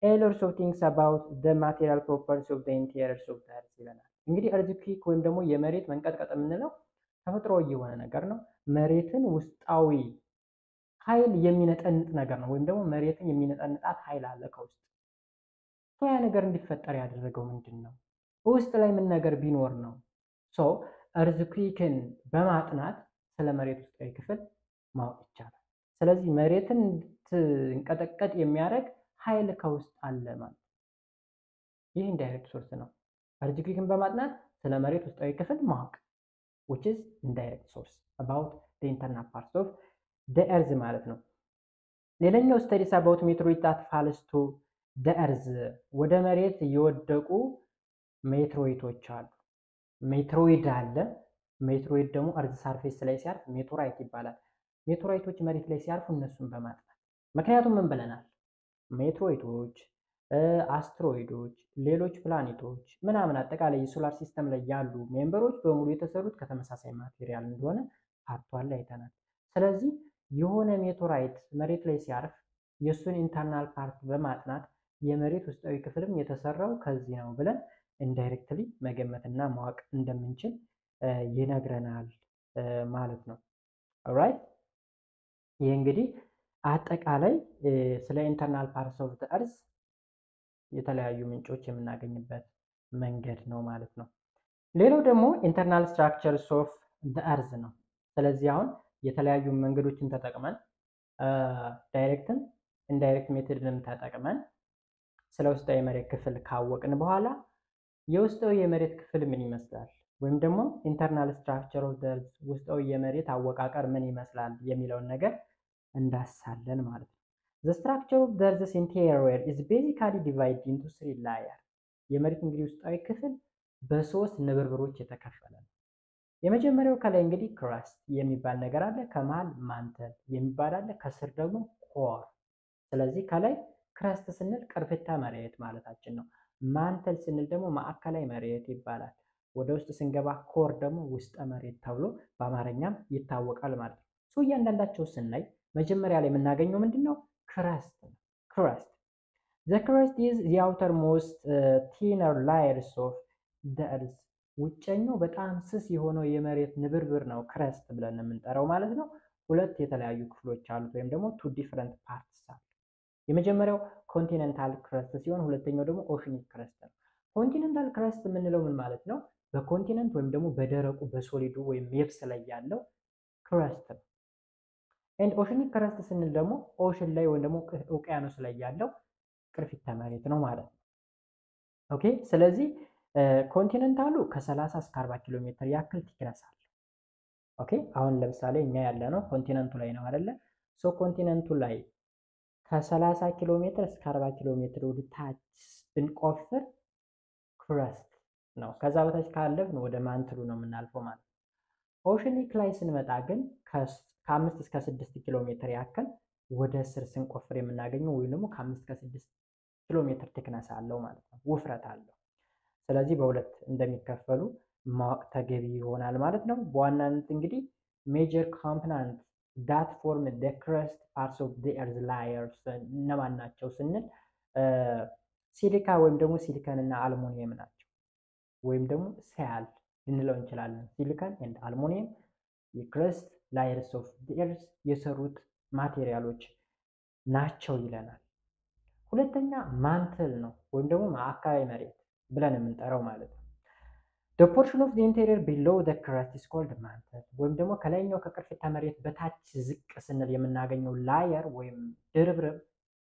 a lot of things about the material properties of the interior of the earth ይለናል። እንግዲህ earthquake ወይም ደግሞ የመሬት መንቀጥቀጥ የምንለው ተፈጥሯዊ የሆነ ነገር ነው። መሬትን ውስጣዊ ኃይል የሚነጠንጥ ነገር ነው። ወይም ደግሞ መሬትን የሚነጠንጣት ኃይል አለ ከውስጥ። ያ ነገር እንዲፈጠር ያደረገው ምንድን ነው? ውስጥ ላይ ምን ነገር ቢኖር ነው? earthquakeን በማጥናት ስለ መሬት ውስጣዊ ክፍል ማወቅ ይቻላል። ስለዚህ መሬትን እንድትንቀጠቀጥ የሚያደርግ ኃይል ከውስጥ አለ ማለት ነው። ይህ ኢንዳይሬክት ሶርስ ነው። earthquakeን በማጥናት ስለ መሬት ውስጣዊ ክፍል ማወቅ which is indirect source about the internal parts of the earth ማለት ነው። ሌላኛው studies about meteoroid that falls to ደርዝ ወደ መሬት የወደቁ ሜትሮይቶች አሉ። ሜትሮይድ አለ። ሜትሮይድ ደግሞ እርዝ ሳርፌስ ላይ ሲያርፍ ሜቶራይት ይባላል። ሜትሮይቶች መሬት ላይ ሲያርፉ እነሱን በማጥናት ምክንያቱም ምን ብለናል? ሜትሮይዶች፣ አስትሮይዶች፣ ሌሎች ፕላኔቶች ምናምን አጠቃላይ የሶላር ሲስተም ላይ ያሉ ሜምበሮች በሙሉ የተሰሩት ከተመሳሳይ ማቴሪያል እንደሆነ ፓርቷን ላይ አይተናል። ስለዚህ የሆነ ሜቶራይት መሬት ላይ ሲያርፍ የእሱን ኢንተርናል ፓርት በማጥናት የመሬት ውስጣዊ ክፍልም የተሰራው ከዚህ ነው ብለን ኢንዳይሬክትሊ መገመትና ማወቅ እንደምንችል ይነግረናል ማለት ነው። ኦራይት ይህ እንግዲህ አጠቃላይ ስለ ኢንተርናል ፓርትስ ኦፍ ዘ እርዝ የተለያዩ ምንጮች የምናገኝበት መንገድ ነው ማለት ነው። ሌላው ደግሞ ኢንተርናል ስትራክቸርስ ኦፍ ዘ እርዝ ነው። ስለዚህ አሁን የተለያዩ መንገዶችን ተጠቅመን ዳይሬክትን ኢንዳይሬክት ሜትድንም ተጠቅመን ስለ ውስጣዊ የመሬት ክፍል ካወቅን በኋላ የውስጣዊ የመሬት ክፍል ምን ይመስላል ወይም ደግሞ ኢንተርናል ስትራክቸር ኦፍ ዘ እርዝ ውስጣዊ የመሬት አወቃቀር ምን ይመስላል የሚለውን ነገር እንዳሳለን ማለት ነው። The structure of the Earth's interior is basically divided into 3 layers. የመሬት እንግዲህ ውስጣዊ ክፍል በሶስት ንብርብሮች የተከፈለ ነው። የመጀመሪያው ከላይ እንግዲህ ክረስት የሚባል ነገር አለ፣ ከመሃል ማንተል የሚባል አለ፣ ከስር ደግሞ ኮር። ስለዚህ ከላይ ክረስት ስንል ቅርፊተ መሬት ማለታችን ነው። ማንተል ስንል ደግሞ ማዕከላዊ መሬት ይባላል። ወደ ውስጥ ስንገባ ኮር ደግሞ ውስጠ መሬት ተብሎ በአማርኛም ይታወቃል ማለት ነው። ሶ እያንዳንዳቸው ስናይ መጀመሪያ ላይ የምናገኘው ምንድነው? ክረስት ነው። ክረስት the crust is the outermost thinner layers of the earth ውጨኛው በጣም ስስ የሆነው የመሬት ንብርብር ነው ክረስት ብለን የምንጠራው ማለት ነው። ሁለት የተለያዩ ክፍሎች አሉት ወይም ደግሞ two different parts አሉ። የመጀመሪያው ኮንቲኔንታል ክረስት ሲሆን ሁለተኛው ደግሞ ኦሽኒክ ክረስት ነው። ኮንቲኔንታል ክረስት የምንለው ምን ማለት ነው? በኮንቲኔንት ወይም ደግሞ በደረቁ በሶሊዱ ወይም የብስ ላይ ያለው ክረስት ነው። ኤንድ ኦሽኒክ ክረስት ስንል ደግሞ ኦሽን ላይ ወይም ደግሞ ውቅያኖስ ላይ ያለው ቅርፊተ መሬት ነው ማለት ነው። ኦኬ ስለዚህ ኮንቲኔንታሉ ከ30 እስከ 40 ኪሎ ሜትር ያክል ቲክነስ አለው። ኦኬ አሁን ለምሳሌ እኛ ያለነው ኮንቲኔንቱ ላይ ነው አይደለ? ሶ ኮንቲኔንቱ ላይ ከ30 ኪሎ ሜትር እስከ 40 ኪሎ ሜትር ወደ ታች ብንቆፍር ክረስት ነው። ከዛ በታች ካለፍን ወደ ማንትሉ ነው የምናልፈው ማለት ነው። ኦሽኒክ ላይ ስንመጣ ግን ከ5 እስከ 6 ኪሎ ሜትር ያክል ወደ ስር ስንቆፍር የምናገኘው ወይም ደግሞ ከ5 እስከ 6 ኪሎ ሜትር ቲክነስ አለው ማለት ነው፣ ውፍረት አለው። ስለዚህ በሁለት እንደሚከፈሉ ማወቅ ተገቢ ይሆናል ማለት ነው። በዋናነት እንግዲህ ሜጀር ኮምፖነንት ዳት ፎርም ዘ ክረስት ፓርትስ ኦፍ ዘ ኤርዝ ላየርስ እነማን ናቸው ስንል ሲሊካ ወይም ደግሞ ሲሊከን እና አልሙኒየም ናቸው። ወይም ደግሞ ሲያል ልንለው እንችላለን። ሲሊከን ኤንድ አልሙኒየም የክረስት ላየርስ ኦፍ ዘ ኤርዝ የሰሩት ማቴሪያሎች ናቸው ይለናል። ሁለተኛ ማንትል ነው ወይም ደግሞ ማዕከላዊ መሬት ብለን የምንጠራው ማለት ነው። The portion of the interior below the crust is called mantle ወይም ደግሞ ከላይኛው ከቅርፊተ መሬት በታች ዝቅ ስንል የምናገኘው ላየር ወይም ድርብርብ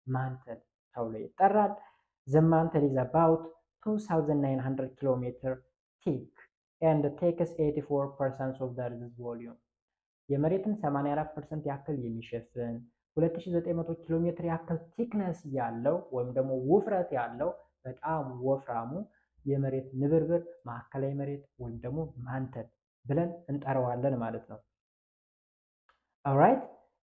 ማንትል ተብሎ ይጠራል። The mantle is about 2900 km thick and takes 84% of the Earth's volume. የመሬትን 84% ያክል የሚሸፍን 2900 ኪሎ ሜትር ያክል ቲክነስ ያለው ወይም ደግሞ ውፍረት ያለው በጣም ወፍራሙ የመሬት ንብርብር ማዕከላዊ መሬት ወይም ደግሞ ማንተል ብለን እንጠራዋለን ማለት ነው። ኦልራይት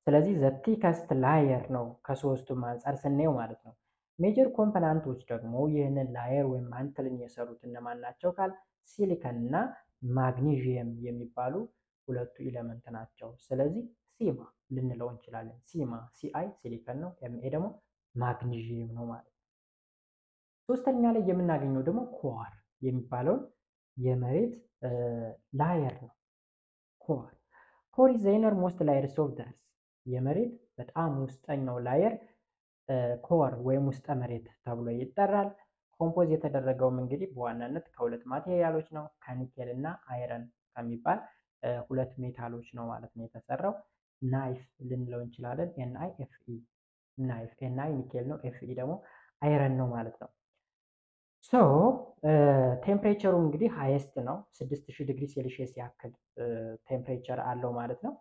ስለዚህ ዘ ቲከስት ላየር ነው ከሶስቱም አንጻር ስናየው ማለት ነው። ሜጀር ኮምፖነንቶች ደግሞ ይህንን ላየር ወይም ማንትልን የሰሩት እነማን ናቸው ካል ሲሊከን እና ማግኒዥየም የሚባሉ ሁለቱ ኤሌመንት ናቸው። ስለዚህ ሲማ ልንለው እንችላለን። ሲማ ሲአይ ሲሊከን ነው፣ ኤምኤ ደግሞ ማግኒዥየም ነው ማለት ነው። ሶስተኛ ላይ የምናገኘው ደግሞ ኮር የሚባለውን የመሬት ላየር ነው። ኮር ኢዝ ዘ ኢነርሞስት ላየርስ ኦፍ ዘ እርዝ የመሬት በጣም ውስጠኛው ላየር ኮር ወይም ውስጠ መሬት ተብሎ ይጠራል። ኮምፖዝ የተደረገውም እንግዲህ በዋናነት ከሁለት ማቴሪያሎች ነው፣ ከኒኬል እና አይረን ከሚባል ሁለት ሜታሎች ነው ማለት ነው የተሰራው። ናይፍ ልንለው እንችላለን። ኤንአይ ኤፍኢ ናይፍ ኤንአይ ኒኬል ነው፣ ኤፍኢ ደግሞ አይረን ነው ማለት ነው። ሶ ቴምፕሬቸሩ እንግዲህ ሃይስት ነው 6000 ዲግሪ ሴልሺየስ ያክል ቴምፕሬቸር አለው ማለት ነው።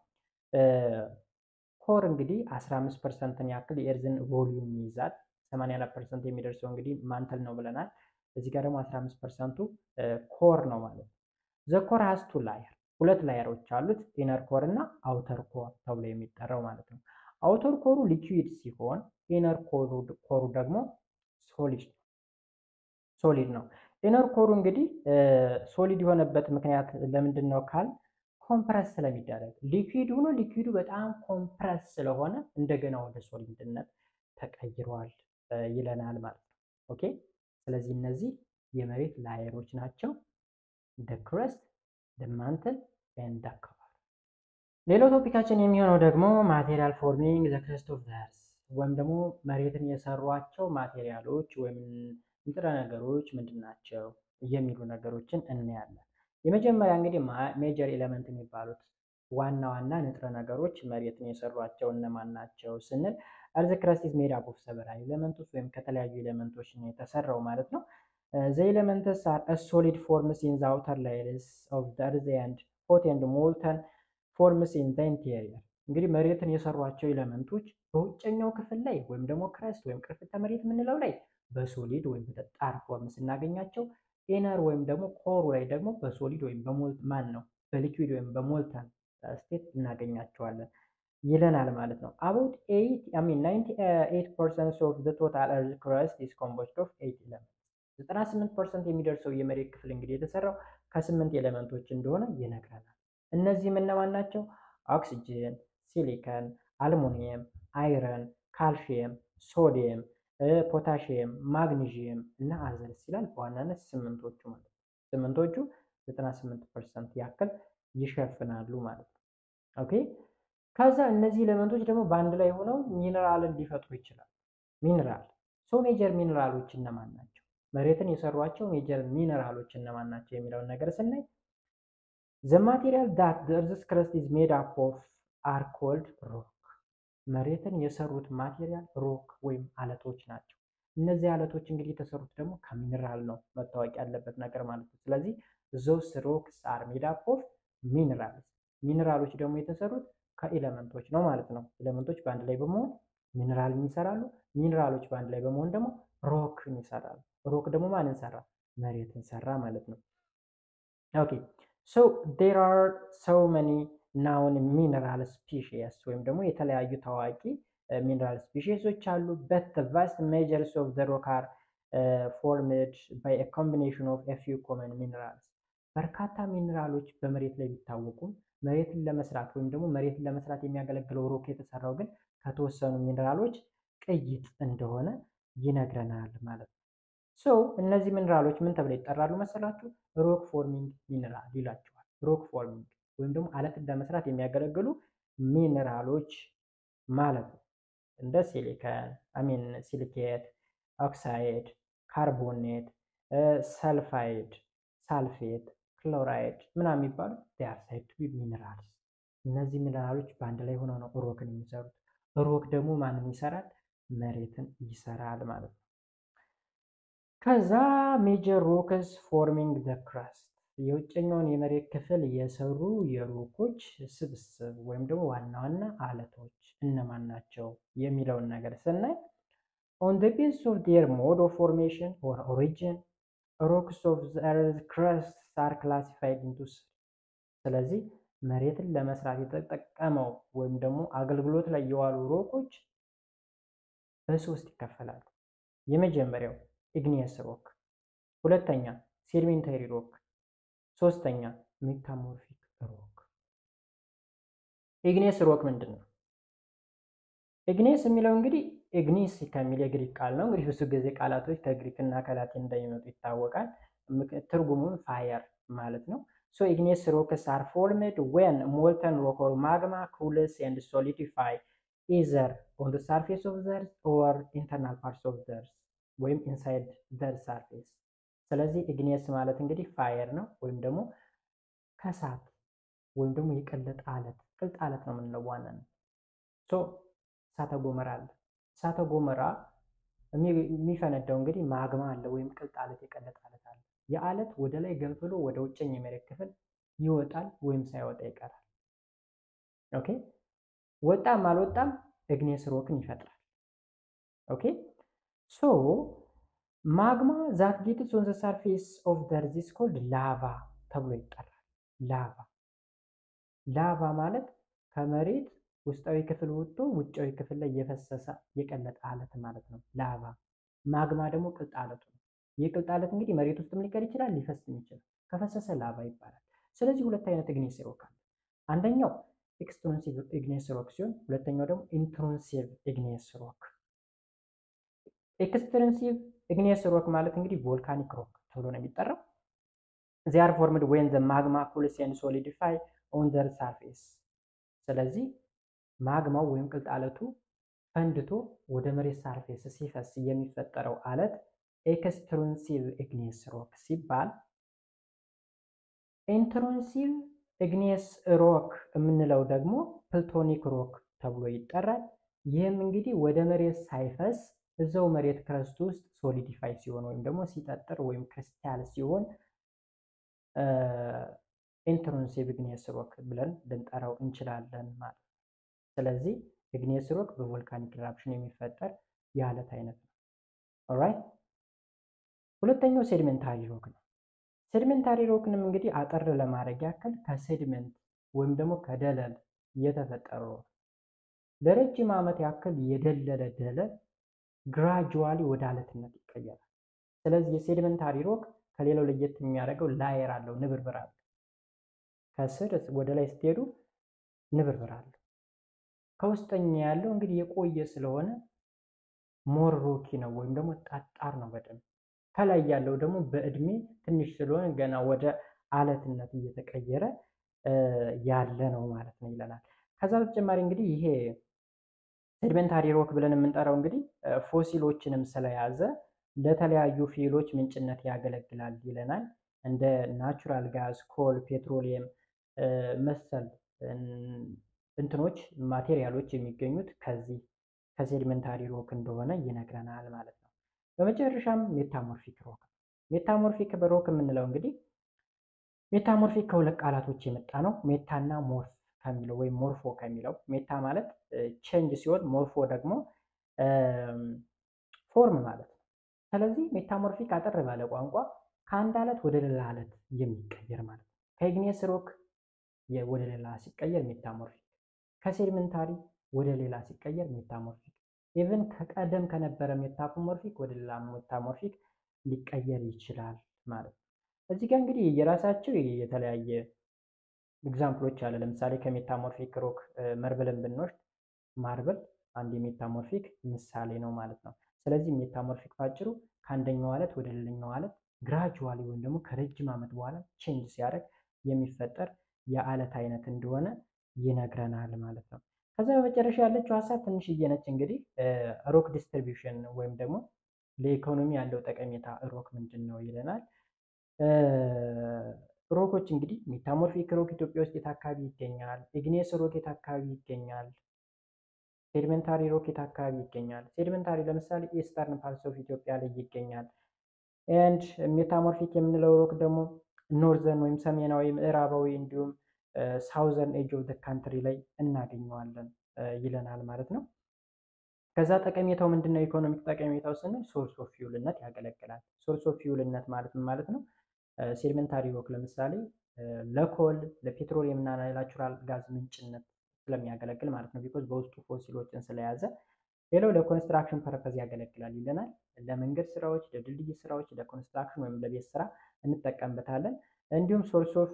ኮር እንግዲህ 15% ያክል የኤርዝን ቮሊዩም ይይዛል። 84% የሚደርሰው እንግዲህ ማንተል ነው ብለናል። እዚህ ጋር ደግሞ 15%ቱ ኮር ነው ማለት ነው። ዘ ኮር ሃዝ ቱ ላየር ሁለት ላየሮች አሉት፣ ኢነር ኮር እና አውተር ኮር ተብሎ የሚጠራው ማለት ነው። አውተር ኮሩ ሊኩዊድ ሲሆን ኢነር ኮሩ ደግሞ ሶሊድ ነው። ኢነር ኮሩ እንግዲህ ሶሊድ የሆነበት ምክንያት ለምንድን ነው ካል ኮምፕረስ ስለሚደረግ ሊኩዊድ ሆኖ ሊኩዊዱ በጣም ኮምፕረስ ስለሆነ እንደገና ወደ ሶሊድነት ተቀይሯል ይለናል ማለት ነው። ኦኬ ስለዚህ እነዚህ የመሬት ላየሮች ናቸው። the crust, the mantle and the cover። ሌላው ቶፒካችን የሚሆነው ደግሞ ማቴሪያል ፎርሚንግ the crust of the earth ወይም ደግሞ መሬትን የሰሯቸው ማቴሪያሎች ወይም ንጥረ ነገሮች ምንድን ናቸው የሚሉ ነገሮችን እናያለን። የመጀመሪያ እንግዲህ ሜጀር ኤሌመንት የሚባሉት ዋና ዋና ንጥረ ነገሮች መሬትን የሰሯቸው እነማን ናቸው ስንል earth crust is made up of several elements ወይም ከተለያዩ ኤሌመንቶች ነው የተሰራው ማለት ነው። The elements are a solid forms in the outer layers of the earth and hot and molten forms in the interior። እንግዲህ መሬትን የሰሯቸው ኤሌመንቶች በውጨኛው ክፍል ላይ ወይም ደግሞ ክረስት ወይም ቅርፊተ መሬት የምንለው ላይ በሶሊድ ወይም በጠጣር ፎርም ስናገኛቸው፣ ኢነር ወይም ደግሞ ኮሩ ላይ ደግሞ በሶሊድ ወይም በሊኩዊድ ወይም በሞልተን ስቴት እናገኛቸዋለን ይለናል ማለት ነው። about 98% of the total earth crust is composed of 8 elements። 98% የሚደርሰው የመሬት ክፍል እንግዲህ የተሰራው ከ8 ኤሌመንቶች እንደሆነ ይነግረናል። እነዚህም እነማን ናቸው? ኦክሲጅን፣ ሲሊከን፣ አልሙኒየም፣ አይረን፣ ካልሽየም፣ ሶዲየም፣ ፖታሽየም፣ ማግኒዥየም እና አዘርስ ይላል። በዋናነት ስምንቶቹ ማለት ነው። ስምንቶቹ 98% ያክል ይሸፍናሉ ማለት ነው። ኦኬ ከዛ እነዚህ ኤሌመንቶች ደግሞ በአንድ ላይ ሆነው ሚነራልን ሊፈጥሩ ይችላሉ። ሚነራል ሜጀር ሚነራሎች እነማን ናቸው? መሬትን የሰሯቸው ሜጀር ሚነራሎች እነማን ናቸው የሚለውን ነገር ስናይ the material that the earth's crust is made up of are called rock። መሬትን የሰሩት ማቴሪያል ሮክ ወይም አለቶች ናቸው። እነዚህ አለቶች እንግዲህ የተሰሩት ደግሞ ከሚነራል ነው መታወቅ ያለበት ነገር ማለት ነው። ስለዚህ those rocks are made up of minerals። ሚነራሎች ደግሞ የተሰሩት ከኤሌመንቶች ነው ማለት ነው። ኤሌመንቶች በአንድ ላይ በመሆን ሚነራልን ይሰራሉ። ሚነራሎች በአንድ ላይ በመሆን ደግሞ ሮክን ይሰራሉ። ሮክ ደግሞ ማንን ሰራ? መሬትን ሰራ ማለት ነው። ኦኬ so there are so many known mineral species ወይም ደግሞ የተለያዩ ታዋቂ ሚነራል ስፒሺሶች አሉ። but the vast majority of the rock are formed by a combination of a few common minerals። በርካታ ሚነራሎች በመሬት ላይ ቢታወቁም መሬትን ለመስራት ወይም ደግሞ መሬትን ለመስራት የሚያገለግለው ሮክ የተሰራው ግን ከተወሰኑ ሚነራሎች ቅይጥ እንደሆነ ይነግረናል ማለት ነው። ሶ እነዚህ ሚነራሎች ምን ተብለው ይጠራሉ መሰላችሁ? ሮክ ፎርሚንግ ሚነራል ይላቸዋል። ሮክ ፎርሚንግ ወይም ደግሞ አለትን ለመስራት የሚያገለግሉ ሚነራሎች ማለት ነው። እንደ ሲሊኬት፣ ኦክሳይድ፣ ካርቦኔት፣ ሰልፋይድ፣ ሳልፌት፣ ክሎራይድ ምናምን የሚባሉት they are said to be minerals። እነዚህ ሚነራሎች በአንድ ላይ ሆነው ነው ሮክን የሚሰሩት። ሮክ ደግሞ ማንን ይሰራል? መሬትን ይሰራል ማለት ነው። ከዛ ሜጀር ሮክስ ፎርሚንግ ዘ ክረስት የውጨኛውን የመሬት ክፍል የሰሩ የሮኮች ስብስብ ወይም ደግሞ ዋና ዋና አለቶች እነማን ናቸው የሚለውን ነገር ስናይ on the basis of their mode of formation or origin rocks of the earth crust are classified into ስለዚህ መሬትን ለመስራት የተጠቀመው ወይም ደግሞ አገልግሎት ላይ የዋሉ ሮኮች በሶስት ይከፈላሉ። የመጀመሪያው ኢግኒየስ ሮክ፣ ሁለተኛ ሴዲሜንታሪ ሮክ፣ ሶስተኛ ሜታሞርፊክ ሮክ። ኢግኒየስ ሮክ ምንድን ነው? ኢግኒየስ የሚለው እንግዲህ ኢግኒስ ከሚል የግሪክ ቃል ነው። እንግዲህ ብዙ ጊዜ ቃላቶች ከግሪክ እና ከላቲን እንደሚመጡ ይታወቃል። ትርጉሙም ፋየር ማለት ነው። ሶ ኢግኒየስ ሮክስ አር ፎርምድ ዌን ሞልተን ሮክ ኦር ማግማ ኩልስ ኤንድ ሶሊዲፋይ ኢዘር ኦን ዘ ሰርፌስ ኦፍ ዘ እርዝ ኦር ኢንተርናል ፓርትስ ኦፍ ዘ እርዝ ወይም ኢንሳይድ ዘ ሰርፌስ። ስለዚህ ኢግኒየስ ማለት እንግዲህ ፋየር ነው ወይም ደግሞ ከሳት ወይም ደግሞ የቀለጠ አለት ቅልጥ አለት ነው የምንለው ዋናነት። ሶ እሳተ ጎመራ አለ። እሳተ ጎመራ የሚፈነዳው እንግዲህ ማግማ አለ ወይም ቅልጥ አለት የቀለጠ አለት አለ። የአለት ወደ ላይ ገንፍሎ ወደ ውጭኝ የመሬት ክፍል ይወጣል ወይም ሳይወጣ ይቀራል። ኦኬ ወጣም አልወጣም ኢግኒየስ ሮክን ይፈጥራል። ኦኬ ሶ ማግማ ዛት ጌትስ ኦን ዘ ሰርፌስ ኦፍ ዘ እርዝ ኢዝ ኮልድ ላቫ ተብሎ ይጠራል። ላቫ ማለት ከመሬት ውስጣዊ ክፍል ወጥቶ ውጫዊ ክፍል ላይ የፈሰሰ የቀለጠ አለት ማለት ነው ላቫ። ማግማ ደግሞ ቅልጥ አለቱ ነው። ይህ ቅልጥ አለት እንግዲህ መሬት ውስጥም ሊቀር ይችላል፣ ሊፈስም ይችላል። ከፈሰሰ ላቫ ይባላል። ስለዚህ ሁለት አይነት ኢግኔስ ሮክ አለ። አንደኛው ኤክስትሮንሲቭ ኢግኔስ ሮክ ሲሆን ሁለተኛው ደግሞ ኢንትሮንሲቭ ኢግኔስ ሮክ። ኤክስትሮንሲቭ ኢግኔስ ሮክ ማለት እንግዲህ ቮልካኒክ ሮክ ተብሎ ነው የሚጠራው። they are formed when the magma cools and solidify on their surface። ስለዚህ ማግማው ወይም ቅልጥ አለቱ ፈንድቶ ወደ መሬት ሳርፌስ ሲፈስ የሚፈጠረው አለት ኤክስትሮንሲቭ ኢግኔስ ሮክ ሲባል፣ ኢንትሮንሲቭ ኢግኔስ ሮክ የምንለው ደግሞ ፕልቶኒክ ሮክ ተብሎ ይጠራል። ይህም እንግዲህ ወደ መሬት ሳይፈስ እዛው መሬት ክረስት ውስጥ ሶሊዲፋይ ሲሆን ወይም ደግሞ ሲጠጥር ወይም ክሪስታል ሲሆን ኢንትሮንሲቭ ኢግኔስ ሮክ ብለን ልንጠራው እንችላለን ማለት ነው። ስለዚህ ኢግኔስ ሮክ በቮልካኒክ ኢራፕሽን የሚፈጠር የአለት አይነት ነው። ኦራይት። ሁለተኛው ሴዲሜንታሪ ሮክ ነው። ሴዲሜንታሪ ሮክንም እንግዲህ አጠር ለማድረግ ያክል ከሴዲሜንት ወይም ደግሞ ከደለል የተፈጠረ ሮክ ለረጅም ዓመት ያክል የደለለ ደለል ግራጁዋሊ ወደ አለትነት ይቀየራል። ስለዚህ የሴዲሜንታሪ ሮክ ከሌላው ለየት የሚያደርገው ላየር አለው፣ ንብርብር አለው። ከስር ወደ ላይ ስትሄዱ ንብርብር አለው። ከውስጠኛ ያለው እንግዲህ የቆየ ስለሆነ ሞር ሮኪ ነው ወይም ደግሞ ጠጣር ነው በደንብ። ከላይ ያለው ደግሞ በእድሜ ትንሽ ስለሆነ ገና ወደ አለትነት እየተቀየረ ያለ ነው ማለት ነው ይለናል። ከዛ በተጨማሪ እንግዲህ ይሄ ሴዲሜንታሪ ሮክ ብለን የምንጠራው እንግዲህ ፎሲሎችንም ስለያዘ ለተለያዩ ፊውሎች ምንጭነት ያገለግላል ይለናል። እንደ ናቹራል ጋዝ፣ ኮል፣ ፔትሮሊየም መሰል እንትኖች ማቴሪያሎች የሚገኙት ከዚህ ከሴዲሜንታሪ ሮክ እንደሆነ ይነግረናል ማለት ነው። በመጨረሻም ሜታሞርፊክ ሮክ። ሜታሞርፊክ ሮክ የምንለው እንግዲህ ሜታሞርፊክ ከሁለት ቃላቶች የመጣ ነው። ሜታ እና ሞርፍ ከሚለው ወይም ሞርፎ ከሚለው። ሜታ ማለት ቼንጅ ሲሆን ሞርፎ ደግሞ ፎርም ማለት ነው። ስለዚህ ሜታሞርፊክ አጠር ባለ ቋንቋ ከአንድ አለት ወደ ሌላ አለት የሚቀየር ማለት ነው። ከኢግኔስ ሮክ ወደ ሌላ ሲቀየር ሜታሞርፊክ፣ ከሴዲሜንታሪ ወደ ሌላ ሲቀየር ሜታሞርፊክ፣ ኢቭን ከቀደም ከነበረ ሜታሞርፊክ ወደ ሌላ ሜታሞርፊክ ሊቀየር ይችላል ማለት ነው። እዚህ ጋር እንግዲህ የራሳቸው የተለያየ ኤግዛምፕሎች አለ። ለምሳሌ ከሜታሞርፊክ ሮክ መርብልን ብንወስድ ማርብል አንድ የሜታሞርፊክ ምሳሌ ነው ማለት ነው። ስለዚህ ሜታሞርፊክ ባጭሩ ከአንደኛው አለት ወደ ሌላኛው አለት ግራጁዋሊ ወይም ደግሞ ከረጅም ዓመት በኋላ ቼንጅ ሲያደርግ የሚፈጠር የአለት አይነት እንደሆነ ይነግረናል ማለት ነው። ከዛ በመጨረሻ ያለችው ሀሳብ ትንሽዬ ነች። እንግዲህ ሮክ ዲስትሪቢዩሽን ወይም ደግሞ ለኢኮኖሚ ያለው ጠቀሜታ ሮክ ምንድን ነው ይለናል። ሮኮች እንግዲህ ሜታሞርፊክ ሮክ ኢትዮጵያ ውስጥ የት አካባቢ ይገኛል? ኢግኔስ ሮክ የት አካባቢ ይገኛል? ሴዲሜንታሪ ሮክ የት አካባቢ ይገኛል? ሴዲሜንታሪ ለምሳሌ ኢስተርን ፓርትስ ኦፍ ኢትዮጵያ ላይ ይገኛል። ኤንድ ሜታሞርፊክ የምንለው ሮክ ደግሞ ኖርዘርን ወይም ሰሜናዊ፣ ምዕራባዊ እንዲሁም ሳውዘርን ኤጅ ኦፍ ዘ ካንትሪ ላይ እናገኘዋለን ይለናል ማለት ነው። ከዛ ጠቀሜታው ምንድነው? ኢኮኖሚክ ጠቀሜታው ስንል ሶርስ ኦፍ ፊውልነት ያገለግላል። ሶርስ ኦፍ ፊውልነት ማለት ምን ማለት ነው? ሴዲሜንታሪ ሮክ ለምሳሌ ለኮል፣ ለፔትሮሊየም እና ለናቹራል ጋዝ ምንጭነት ስለሚያገለግል ማለት ነው። ቢኮዝ በውስጡ ፎሲሎችን ስለያዘ። ሌላው ለኮንስትራክሽን ፐርፐዝ ያገለግላል ይለናል። ለመንገድ ስራዎች፣ ለድልድይ ስራዎች፣ ለኮንስትራክሽን ወይም ለቤት ስራ እንጠቀምበታለን። እንዲሁም ሶርስ ኦፍ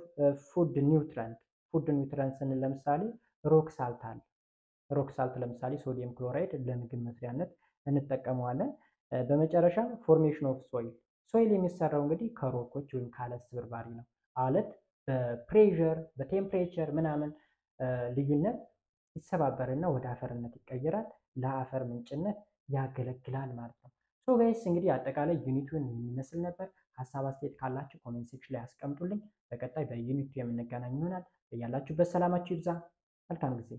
ፉድ ኒውትረንት። ፉድ ኒውትረንት ስንል ለምሳሌ ሮክ ሳልት አለ። ሮክ ሳልት ለምሳሌ ሶዲየም ክሎራይድ ለምግብ መስሪያነት እንጠቀመዋለን። በመጨረሻ ፎርሜሽን ኦፍ ሶይል። ሶይል የሚሰራው እንግዲህ ከሮኮች ወይም ከአለት ስብርባሪ ነው። አለት በፕሬዠር በቴምፕሬቸር ምናምን ልዩነት ይሰባበርና ወደ አፈርነት ይቀየራል። ለአፈር ምንጭነት ያገለግላል ማለት ነው። ሶ ጋይስ እንግዲህ አጠቃላይ ዩኒቲውን የሚመስል ነበር። ሀሳብ አስተያየት ካላችሁ ኮሜንት ሴክሽን ላይ ያስቀምጡልኝ። በቀጣይ በዩኒቲ የምንገናኝ ይሆናል። ያላችሁበት ሰላማችሁ ይብዛ። መልካም ጊዜ